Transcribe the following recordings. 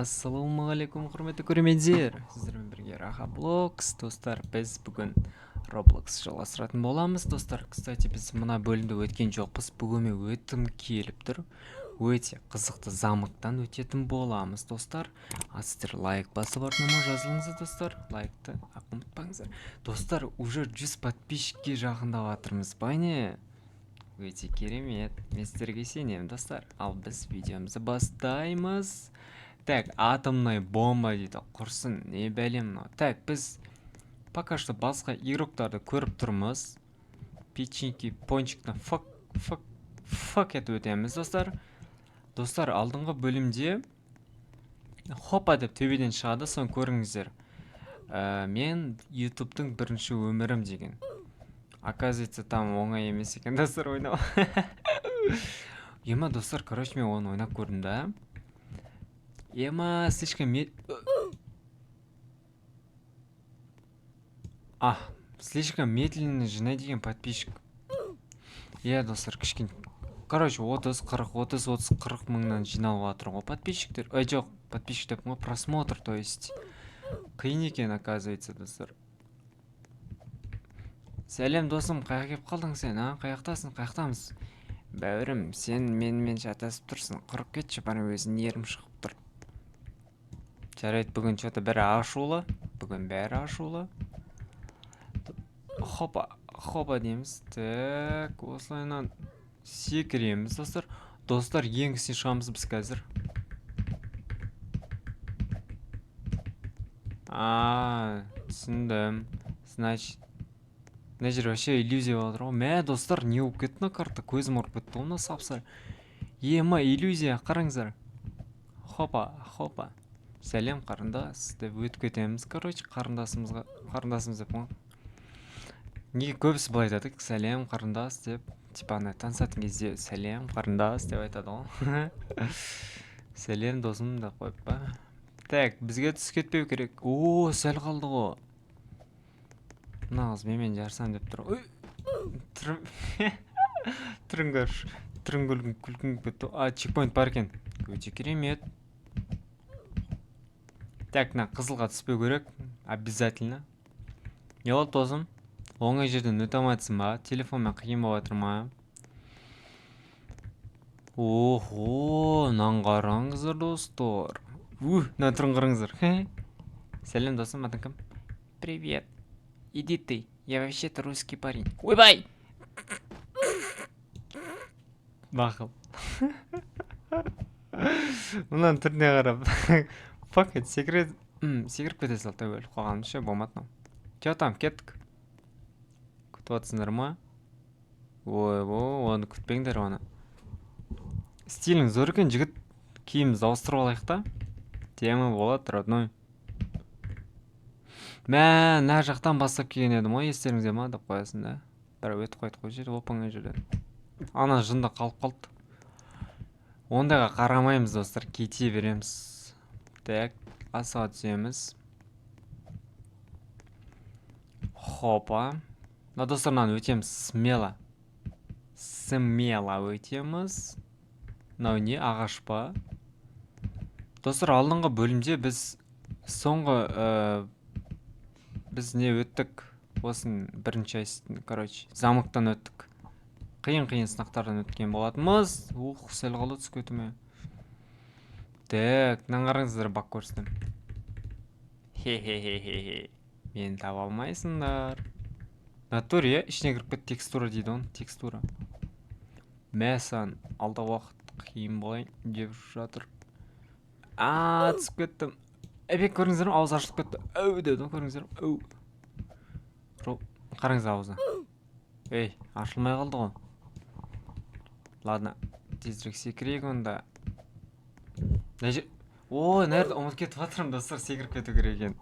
Ассалаумағалейкум, құрметті көрермендер. Сіздермен бірге Рахаблокс. Достар, біз бүгін Roblox жалғастыратын боламыз. Достар, кстати, біз мына бөлімді өткен жоқпыз. Бүгін өтім келіп тұр. Өте қызықты замықтан өтетін боламыз, достар. Сіздер лайк басып артыма жазылыңыздар, достар. Лайкты ұмытпаңыздар. Достар, уже 100 подписчикке жақындап жатырмыз. Бәне? Өте керемет. Мен сіздерге сенемін, достар. Ал біз видеомызды бастаймыз. Так, атомная бомба дейді. Құрсын, не бәлем мынау. Так, біз пока что басқа игроктарды көріп тұрмыз. Печеньки, пончикны фак етіп өтеміз, достар. Достар, алдыңғы бөлімде хопа деп төбеден шығады, соны көріңіздер. Мен ютубтың бірінші өмірім деген. Оказывается, там оңай емес екен, достар, ойнау. Ема, достар, короче, мен оны ойнап көрдім да. Ема, слишком слишком медленный жена деген подписчик. Достар, кішкене. Короче, 30-40 мыңнан жиналып жатыр ғой подписчиктер. Жоқ, подписчик деп ғой, просмотр, то есть. Қиын екен, оказывается, достар. Сәлем, досым, қайда кеп қалдың сен, Қаяқтасың, қаяқтамыз? Бәуірім, сен менімен шатасып тұрсың. Құрып кетші, бәрі өзін ерім шығып тұр. Жарайды, бүгін что-то бәрі ашулы. Бүгін бәрі ашулы. Хопа дейміз. Так, осылайынан секіреміз, достар. Достар, ең кісіне шығамыз біз қазір. Түсіндім. Значит, мына жер вообще иллюзия болатыр ғой. Мә, достар, не болып кетті мына карта? Көзім ұрып кетті ғой мына сап-сары. Ема, иллюзия, қараңыздар. Хопа. Сәлем, қарындас деп өтіп кетеміз. Короче, қарындасымыз деп ғой. Неге көбісі былай айтады? Сәлем, қарындас деп. Типа ана танысатын кезде сәлем, қарындас деп айтады ғой. Сәлем, досым деп қойып па. Так, бізге түс кетпеу керек. Сәл қалды ғой. Мына қыз менімен жарысам деп тұр. Түрін күлкін кетті. Чекпоинт бар екен. Өте керемет. Так, мына қызылға түспеу керек. Обязательно. Не болды, досым? Оңай жерден өте алмайсың ба? Телефонмен қиын болып жатыр ма? Нан қараңыздар, достар. Мына түрін қараңыздар. Сәлем, досым, атың кім? Привет. Иди ты. Я вообще-то русский парень. Ойбай! Бақыл. Мұнан түріне қарап. Пакет, секіріп кете сал, тәуел. Қоғамды ше, болмады. Че там, кеттік? Күтіп атсыңдар ма? Оны күтпеңдер оны. Стилің зор екен, жігіт. Киімімізді ауыстырып алайық та. Тема болады, родной. Мә, жақтан бастап келген едім ғой, естеріңізде ма деп қоясың да. Бір өтіп қойды қой жер, оп-оңай жерден. Ана жында қалып қалды. Ондайға қарамаймыз, достар, кете береміз. Так, асыға түсеміз. Хопа. Достар, өтеміз смело өтеміз. Мынау не, ағаш па? Достар, алдыңғы бөлімде біз біз не өттік? Осын бірінші айсыздың, короче, замықтан өттік. Қиын сынақтардан өткен болатымыз. Сәл қалды түсіп кетіме. Так, мынаны қараңыздар, бак көрсетем. Хе-хе-хе-хе. Мені таба алмайсыңдар. Натуре, ішіне кіріп кет, текстура дейді оны, текстура. Мәсан, алда уақыт қиын болайын деп жатыр. Түсіп кеттім. Әбек, көріңіздер, ауыз ашылып кетті. Деді, көріңіздер. Қараңыздар ауызы. Ашылмай қалды ғой. Ладно, тезірек секірейік онда. Нәрді ұмыт кетіп батырым, достар, секіріп кету керек екен.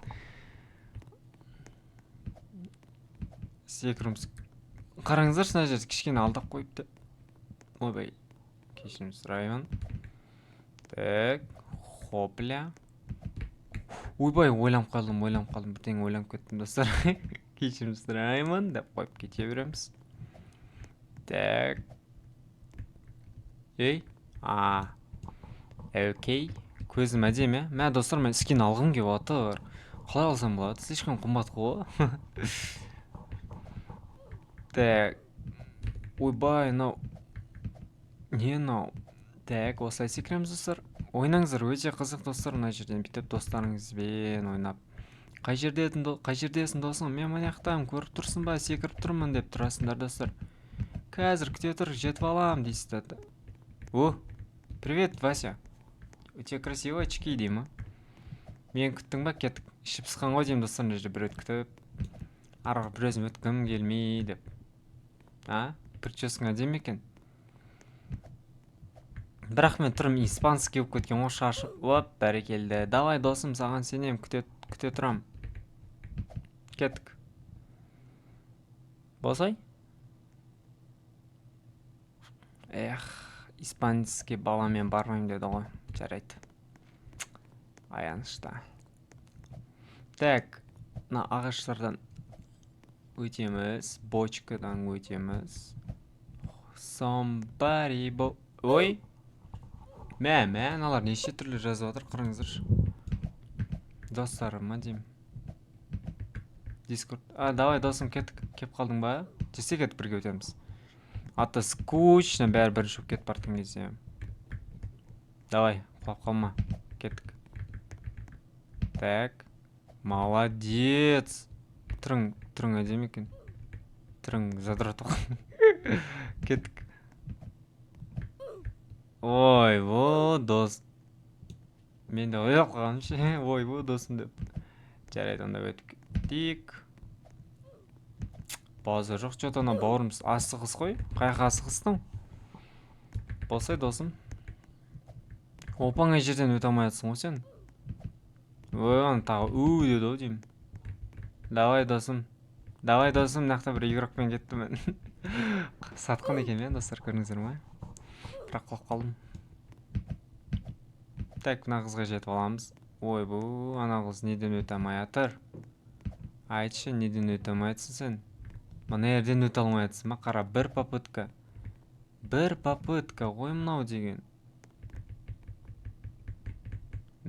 Секіріміз. Қараңыздар, сына жерді кішкені алдап қойыпты. Ойбай, кешірім сұраймын. Так, хопля. Ойбай, ойланып қалдым, бірдеңе ойланып кеттім, достар. Кешірім сұраймын деп қойып кете береміз. Так. Окей. көзім әдемі. Мә достар, мен скин алғым келіп отыр. Қалай алсам болады? Слишком қымбат қой. Так. Ойбай, мынау. Не мынау? Так, осылай секіреміз достар. Ойнаңыздар, өте қызық достар, мына жерден бүйтіп достарыңызбен ойнап. Қай жердесің досың? Мен мына жақтамын, көріп тұрсың ба? Секіріп тұрмын деп тұрасыңдар достар. Қазір күте тұр, жетіп алам дейсіздер. О, привет, Вася. Өте красивый очки деймін. Мен күттің ба? Кеттік. Ішіп сыққан ғой деймін достар, мына жерде бір өткітіп. Арғы бір өзім өткім келмей деп. А? Прическаң әдемі екен. Бірақ мен тұрым испанский болып кеткен ғой, шашы. Оп, бәрекелді. Давай досым, саған сенем, күте тұрам. Кеттік. Босай? Испанский баламен бармайым деді ғой. Жарайды. Аянышта. Так, мына ағаштардан өтеміз, бочкадан өтеміз. Somebody Ой! Мә, аналар неше түрлі жазып отыр, қараңыздаршы. Достарым, ма деймін. Дискорд. Давай досым, кеттік. Кеп қалдың ба? Жесе кетіп бірге өтеміз. Аты скучно, бәрі бірінші кетіп бартың кезде. Давай, құлап қалма. Кеттік. Так. Молодец. Түрің әдемі екен. Түрің задрот оқ. Кеттік. Ой, во, дос. Мен де ойып қалғаным ше. Ой, во, досым деп. Жарайды, онда өтіп кеттік. Базы жоқ, что-то ана бауырымыз асығыс қой. Қайқа асығыстың? Болсай, досым. Опаңа жерден өте алмайатсың ғой сен. Ой, аны тағы деді ау деймін. Давай, досым. Нақта бір игрокпен кетті мен. Сатқан екен мен, достар, көріңіздер ма? Бірақ құлап қалдым. Так, мына қызға жетіп аламыз. Ой, бұл, ана қыз неден өте алмайатыр? Айтшы, неден өте алмайатсың сен? Мына ерден өте алмайатсың ма? Қара, бір попытка. Ой, мынау деген.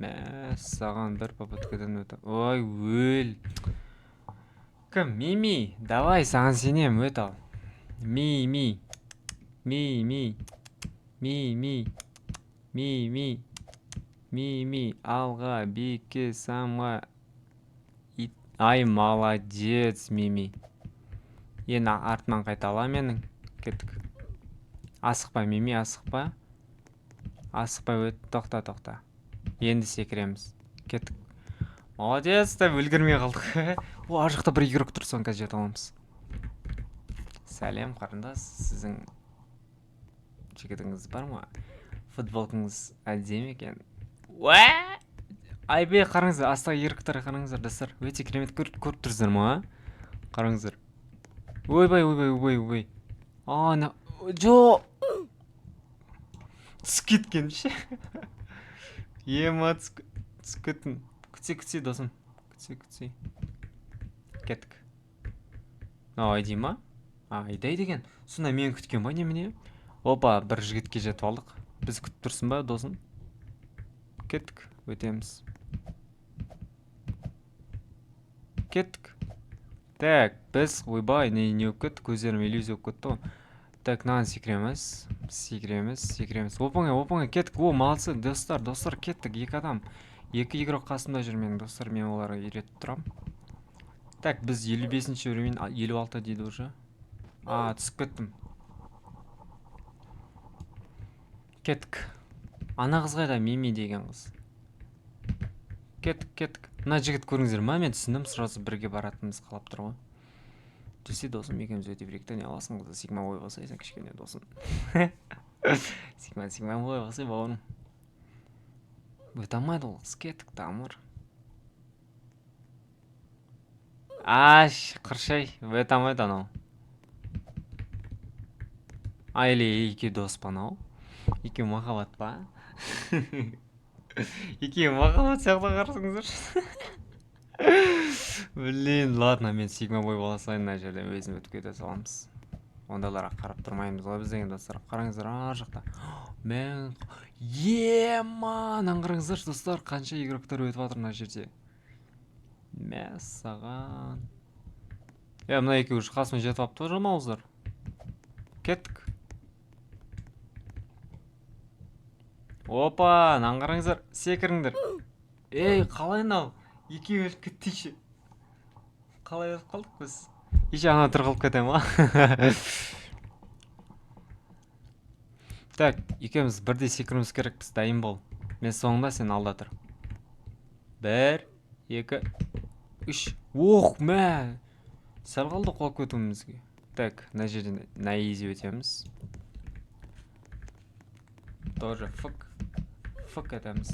Мә, саған бір попыткадан өте. Ой, өл. Кім? Мими, давай, саған сенем, өт ал. Мими. Алға, бекі, самға. Ай, молодец, Мими. Енді артынан қайтала менің. Кеттік. Асықпа, Мими, асықпа. Асықпа, өт, тоқта. Енді секіреміз. Кеттік. Молодец, деп үлгірмей қалдық. О, ажықта бір игрок тұр, соң қазір жет аламыз. Сәлем, қарындас. Сіздің жігітіңіз бар ма? Футболкаңыз әдемі екен. Айбе, қараңыздар, астағы еріктері қараңыздар, достар. Өте керемет көріп тұрсыздар ма? Қараңыздар. Ойбай. Жо! Түсіп кеткен ше. Ема түсіп кеттің. Күтсе, досым. Күтсе. Кеттік. Айдай ма? Айдай деген. Сонда мен күткен ба немене? Опа, бір жігітке жетіп алдық. Біз күтіп тұрсын ба, досым? Кеттік, өтеміз. Кеттік. Так, біз, ойбай, не өп кетті, көздерім иллюзия өп кетті ғой. Так, наған секіреміз. Опаңа, кеттік. О, молодцы, достар, кеттік, екі адам. Екі игрок қасында жүр менің достар, мен оларға үйретіп тұрам. Так, біз 55-ші уровень, 56 дейді уже. Түсіп кеттім. Кеттік. Ана қыз қайда, Мими деген қыз. Кеттік. Мына жігіт көріңіздер ма? Мен түсіндім, сразу бірге баратынымыз қалап тұр ғой. Жүрсе досым, екеуміз өте беректі, не аласың қызы, сигма ой болсайсың кішкене досым. Сигма ой болсай, бауырым. Өте алмайды ол қыз, кеттік, тамыр. Қыршай, өте алмайды анау. Айле, екі дос па анау? Екі махаббат па? Екі махаббат сияқты қарсыңыздар. Блин, ладно, мен сигма бой боласайын, мына жерден өзім өтіп кете саламыз. ондайларға қарап тұрмаймыз ғой біз деген достар. Қараңыздар, ар жақта. Мен ман қараңыздар достар, қанша игроктар өтіп жатыр мына жерде. Мәссаған. Мына екеуі қасыма жетіп алыпты ғой жамауыздар. Кеттік. Опа, қараңыздар, секіріңдер. Қалай мынау? Екеуі өліп кетті. Қалай өліп қалдық біз? Ана тұрғылып кетем ма? Так, екеуміз бірдей секіруіміз керекпіз, дайын бол. Мен соңында, сен алда тұр. 1, 2, 3. Мә! Сәл қалды құлап кетуімізге. Так, мына жерден наизи өтеміз. Тоже фык етеміз.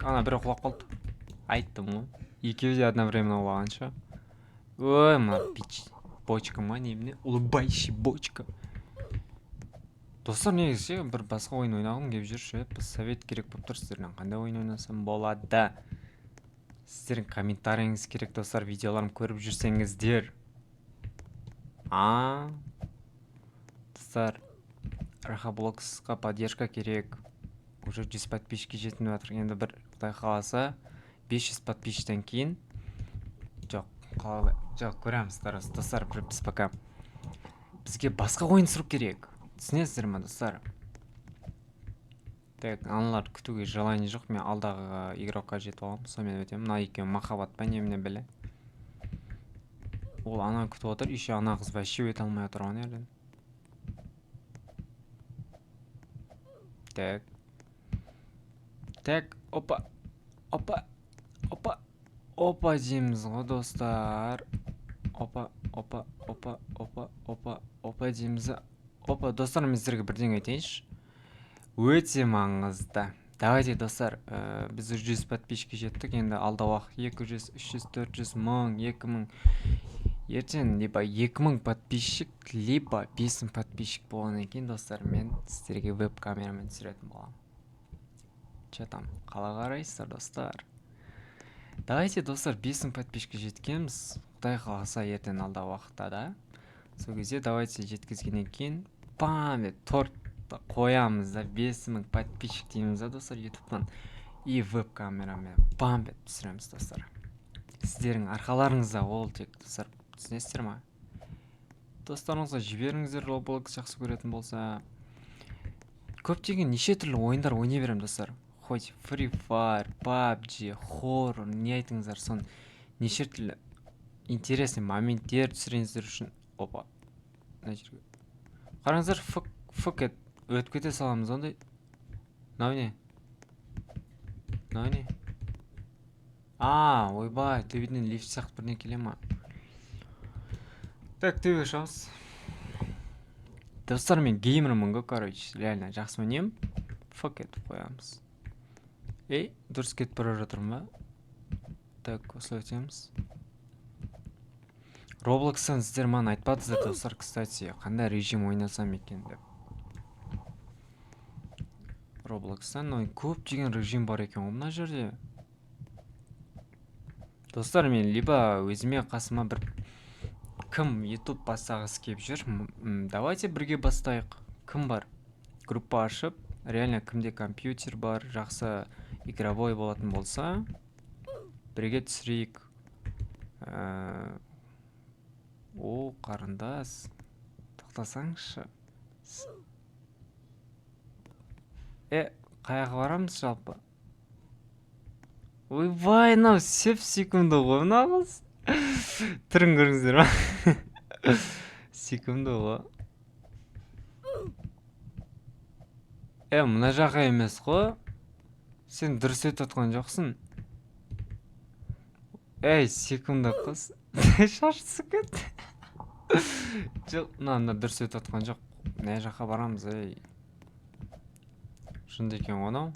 Ана бірі құлап қалды. Айттым ғой. Екеуі де одновременно олағанша. Мына бочка ма неміне? Улыбайший бочка. Достар, негізі бір басқа ойын ойнағым кеп жүр. Біз совет керек болып тұр сіздерден. Қандай ойын ойнасам болады? Сіздердің комментарийіңіз керек, достар. Видеоларым көріп жүрсеңіздер. Достар, Рахаблоксқа поддержка керек. Уже 100 подписчикке жетініп жатыр. Енді бір Құдай қаласа 500 подписчиктен кейін. Жоқ, көреміз достар, біз пока. Бізге басқа ойын сұрып керек. Түсінесіздер ма, достар? Так, аналар күтуге желание жоқ. Мен алдағы игрокқа жетіп аламын. Сонымен өтемін. Мына екеуі махаббат па неміне біле. Ол ана күтіп отыр. Еще ана қыз вообще өте алмай отырған ерден. Так, опа дейміз ғой, достар. Опа дейміз. Достар, мен сіздерге бірден айтайыншы. Өте маңызды. Давайте, достар, біз 100 подписчикке жеттік. Енді алда уақыт 200, 300, 400, 1000, 2000. Ертең либо 2000 подписчик, либо 5000 подписчик болғаннан кейін, достар, мен сіздерге веб-камерамен түсіретін боламын. Че там, қалай қарайсыздар, достар? Давайте, достар, 5000 подписчикке жеткенбіз. Құдай қаласа ертең алда уақытта да. Сол кезде давайте жеткізгеннен кейін тортты қоямыз да, 5000 подписчик дейміз да, достар, ютубтан. И веб-камерамен бет түсіреміз, достар. Сіздердің арқаларыңызда ол тек, достар, түсінесіздер ма? Достарыңызға жіберіңіздер, Roblox жақсы көретін болса. Көптеген неше түрлі ойындар ойнай берем, достар. Хоть Free Fire, PUBG, Horror, не айтыңыздар, сон неше түрлі интересный моменттер түсіріңіздер үшін. Опа. Қараңыздар, фык өтіп кете саламыз, ондай. Нау не? Ойбай, төбеден лифт сияқты бірден келе ма? Так, төбе шығамыз. Достар, мен геймермін ғой, короче, реально жақсы ойнаймын. Фык етіп қоямыз. Дұрыс кетіп бара жатырмын ба? Так, осылай өтеміз. Roblox'тан сіздер маған айтпадыңыздар, достар, кстати, қандай режим ойнасам екен деп. Roblox'тан көп деген режим бар екен мына жерде. Достар, мен либо өзіме қасыма бір кім YouTube бастағысы келіп жүр. Давайте бірге бастайық. Кім бар? Группа ашып, реально кімде компьютер бар, жақсы игровой болатын болса, бірге түсірейік. Қарындас, тоқтасаңызшы. Қаяға барамыз жалпы? Ойбай, мынау сеп секунды ғой, мынағыз. Түрін көріңіздер ма? Секунды ғой. Мына жаққа емес қой. Сен дұрыс өтіп отқан жоқсың. Секунды қыз. Шашысы кет. Жоқ, мына дұрыс өтіп отқан жоқ. Не жаққа барамыз, Шынды екен ғонау.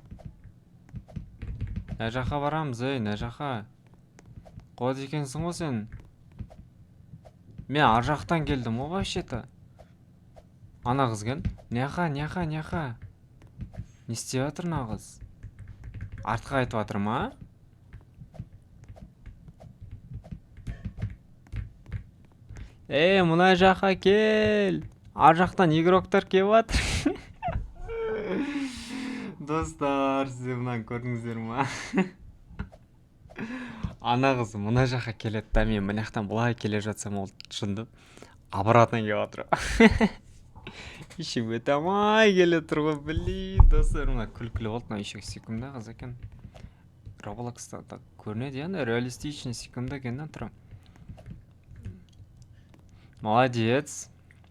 Не жаққа барамыз, не жаққа. Қуады екенсің ғой сен. Мен ар жақтан келдім ғой, вообще-то. Ана қыз кен. Неға. Не істеп жатыр мына қыз? Артқа айтып жатыр ма? Мына жаққа кел. ар жақтан игроктар келіп жатыр. Достар, сіздер мынаны көрдіңіздер ма? Ана қыз мына жаққа келеді да, мен мына жақтан былай келе жатсам, ол шынды обратно келіп жатыр. Ішім өте алмай келе тұр ғой, блин, достар, мына күлкілі болды. Мына еще секундда қыз екен. Роблокста так көрінеді, яғни реалистичный секундда екен да, тұр. Молодец.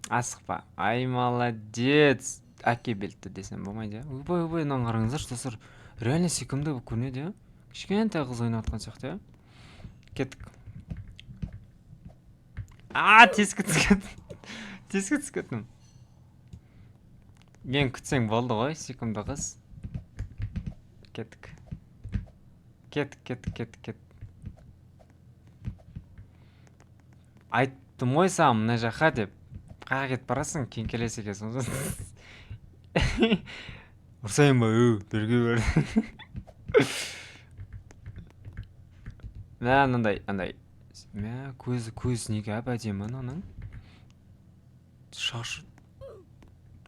Асықпа. Ай, молодец. Әке белті десем болмайды, ja? Ойбай, мынаны қараңыздаршы, достар. Реально секундда көрінеді, ja? Кішкентай қыз ойнап жатқан сияқты, ja? Кеттік. Тескі түскеттім. Мен күтсең болды ғой, секундда қыз. Кеттік. Айттым ғой саған мына жаққа деп. Қаға кетіп барасың, кейін келесі екенсің. Ұрсайын ба, бірге бер. Мә, андай. Мә, көзі неге әп-әдемі ананың? Шашы.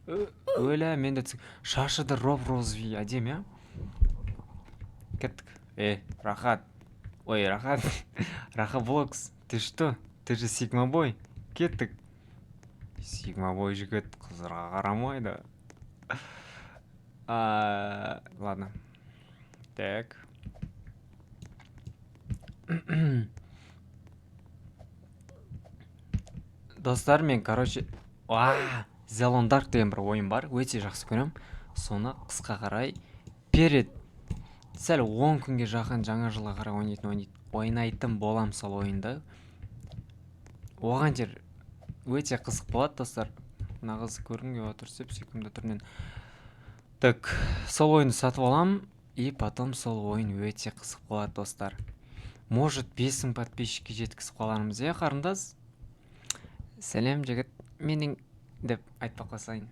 Өлә, менде шашы да розовый әдемі, я? Кеттік. Рахат. Ой, Рахат. Рахат Блокс. Ты что? Ты же Сигмабой. Кеттік. Сигмабой жігіт қызырға қарамайды. Ладно. Так. Достар, мен, короче, Zelon Dark деген бір ойын бар. Өте жақсы көрем. Соны қысқа қарай перед сәл 10 күнге жақын жаңа жылға қарай ойнайтын болам сол ойында. Оған жер өте қызық болады, достар. Мына қыз көргенге отырсып, секундда түрінен. Так, сол ойынды сатып алам, и потом сол ойын өте қызық болады, достар. Может, 5000 подписчикке жеткізіп қалармыз, қарындас? Сәлем, жігіт. Менің деп айтпақ қосайын.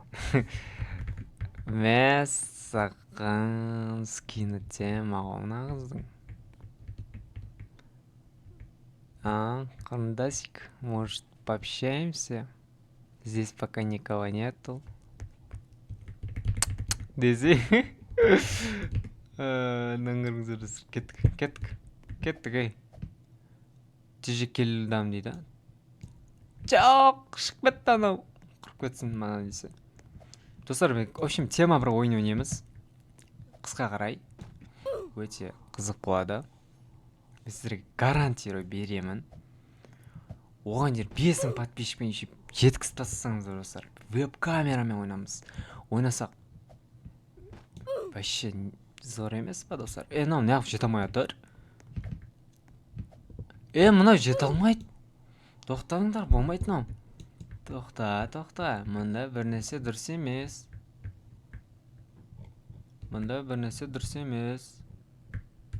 Мә, саған скины тем мына қыздың. Қарындасик, может, пообщаемся? Здесь пока никого нету. Дези. Наңғырыңыздар, кеттік, ей. Тежек келдім дейді. Жоқ, шық бетті анау. Құрып кетсін мана десе. Достар, в общем, тема бір ойын ойнаймыз. Қысқа қарай. Өте қызық болады. Сіздерге гарантирую беремін. Оған жер 5000 подписчикпен жеткізіп тастасаңыздар, достар. Веб-камерамен ойнамыз. Ойнасақ вообще зор емес па, достар? Мынау неғып жете алмай отыр? Мынау жете алмайды. Тоқтаңдар, болмайды мынау. Тоқта. Мында бір нәрсе дұрыс емес.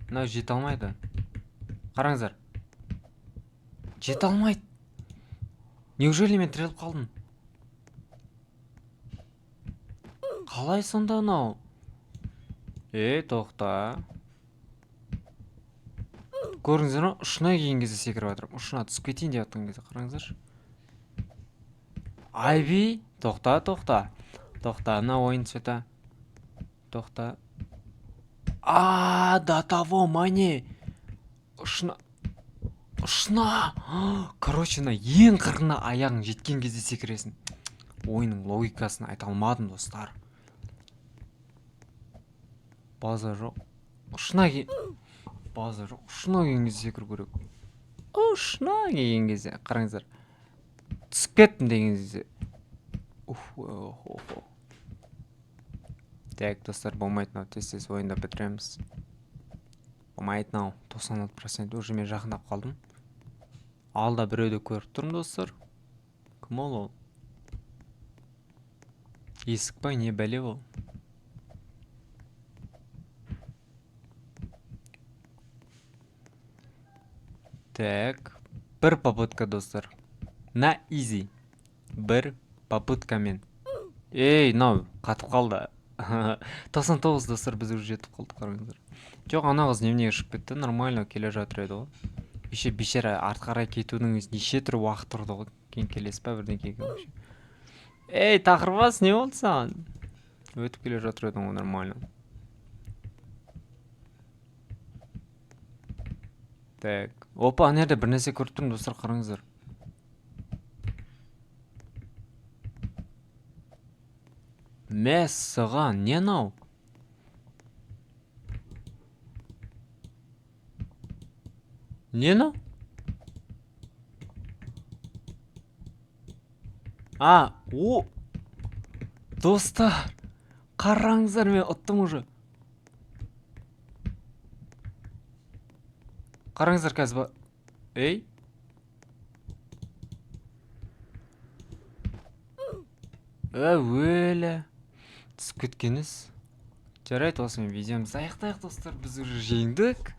Мынау жете алмайды. Қараңыздар. Жете алмайды. Неужели мен тіреліп қалдым? Қалай сонда мынау? Тоқта. Көріңіздер ма? Ұшына кейін кезде секіріп жатырмын. Ұшына түсіп кетейін деп жатқан кезде қараңыздаршы. Айби, тоқта. Тоқта, мына ойын сөйті. Тоқта. До того, мане. Ұшына. Короче, ең қырына аяғың жеткен кезде секіресің. Ойының логикасын айта алмадым, достар. База жоқ. Ұшына келген кезде секіру керек. Ұшына келген кезде, қараңыздар. Түсіп кеттім деген кезде. Так, достар, болмайтын ау, тез ойында бітіреміз. Болмайтын ау, 96% уже мен жақындап қалдым. Алда біреуді көріп тұрмын, достар. Кім ол? Есік па, не бәле ол? Так, бір попытка, достар. На изи. Бір попыткамен. Нау, қатып қалды. 99, достар, біз уже жетіп қалдық, қараңыздар. Жоқ, ана қыз немнеге шығып кетті, нормально келе жатыр еді ғой. Еще бешара артқа қарай кетудің неше түрлі уақыт тұрды ғой. Кейін келесі па бірден кейін вообще. Ей, тақырбас, не болды саған? Өтіп келе жатыр едің ғой нормально. Так. Опа, ана жерде бір нәрсе көріп тұрмын, достар, қараңыздар. Мәссаған, не анау? Не анау? О! Достар, қараңыздар, мен ұттым уже. Қараңыздар қазір. Ей? Өлі. Түсіп кеткеніз. Жарайды, осымен видеомызды аяқтайық, достар. Біз уже жеңдік.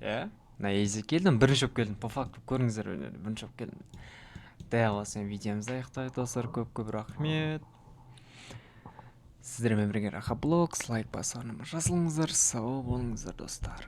На ези келдім, бірінші болып келдім. По факту көріңіздер, бірінші болып келдім. Дәл осымен видеомызды аяқтайық, достар. Көп рахмет. Сіздермен бірге Рахаблокс, лайк басып жазылыңыздар, сау болыңыздар, достар.